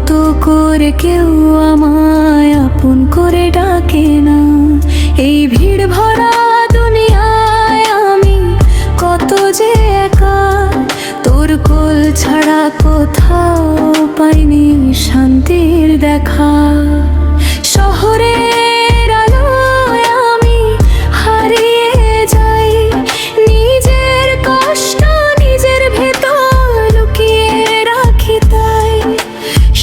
মতো করে কেউ আমায় আপন করে ডাকে না। এই ভিড় ভরা দুনিয়ায় আমি কত যে একা, তোর কোল ছাড়া কোথাও পাইনি শান্তির দেখা। শহরের আলোয় আমি হারিয়ে যাই, নিজের কষ্ট নিজের ভেতর লুকিয়ে রাখি। তাই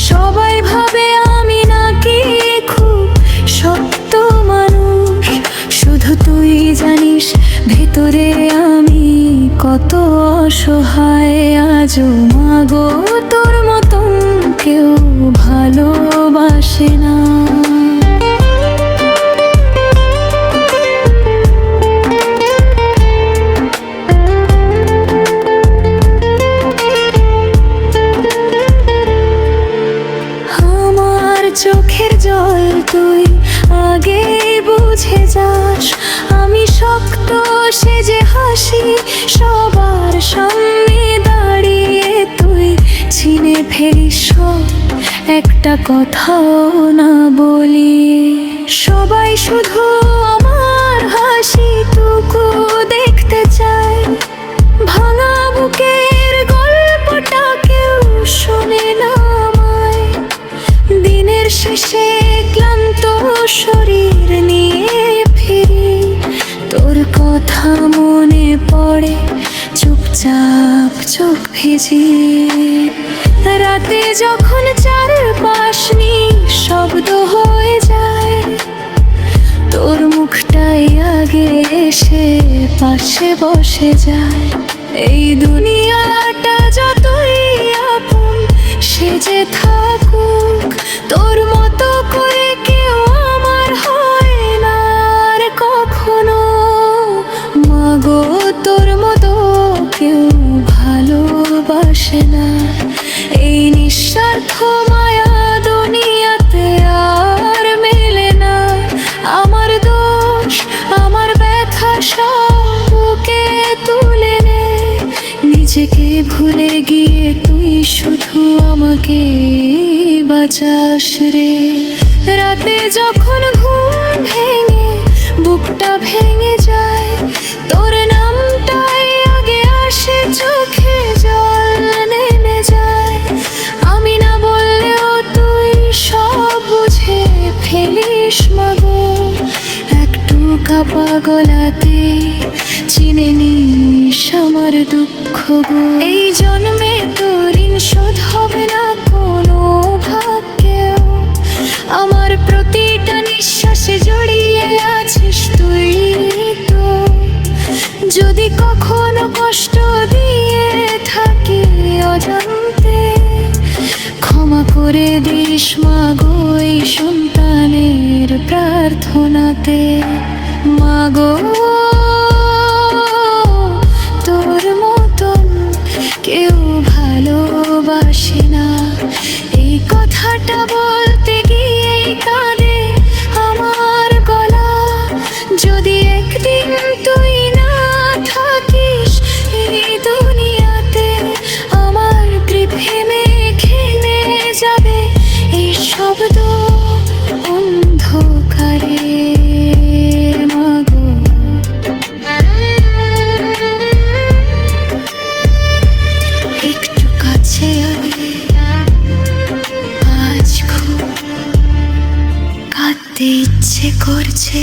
সবাই ভাবে আমি নাকি খুব সত্য মানুষ, শুধু তুই জানিস ভেতরে আমি কত অসহায়। আজও মাগো তোর মতন কেউ ভালোবাসে না। আমার চোখের জল তুই আগেই বুঝে যাস, আমি শক্ত সেজে হাসি সবার সামনে দাঁড়িয়ে, তুই চিনে ফেলিস একটা কথাও না বলি। সবাই শুধু আমার হাসিটুকু দেখতে চায়, ভাঙা বুকের গল্পটা কেউ শোনে না আমায়। দিনের শেষে ক্লান্ত শরীর নিয়ে ফিরি, তোর কথা মনে পড়ে চুপচাপ চোখ ভিজিয়ে। রাতে যখন চারপাশ নিঃশব্দ হয়ে যায়, তোর মুখটাই আগে এসে পাশে বসে যায়। এই দুনিয়াটা যতই আপন সেজে থাকুক, তোর মতো করে কেউ আমার হয় না আর কখনো। মাগো তোর মতো কেউ ভালোবাসে না, এই নিঃস্বার্থ মায়া দুনিয়াতে আর মেলে না। আমার দোষ আমার ব্যথা সবকে তুলে নে, নিজেকে ভুলে গিয়ে তুই শুধু আমাকে বাঁচাস রে। রাতে যখন ঘুম ভেঙে বুকটা ভেঙে যায়, তোর নামটাই আগে আসে চোখে জল নেমে যায়। আমি না বললেও তুই সব বুঝে ফেলিস মাগো, একটু কাপা গলাতে চিনে নিস আমার দুঃখ গো। এই জন্মে তোর ঋণ শোধ হবে না কোনো ভাগ্যেও, আমার প্রতিটা নিঃশ্বাসে জড়িয়ে আছিস তুই তো। যদি কখনো কষ্ট দিয়ে থাকি অজান্তে, ক্ষমা করে দিস মাগো এই সন্তানের প্রার্থনাতে। মাগো তোর মতন কেউ ভালোবাসে না, এই কথাটা বলতে গিয়েই কাঁদে আমার গলা। যদি একদিন তুই না থাকিস এই দুনিয়াতে, আমার গৃহে মেখে যাবে এই শব্দ অন্ধকারে। মাগো একটু কাছে আগে, আজ খুব কাঁদতে ইচ্ছে করছে।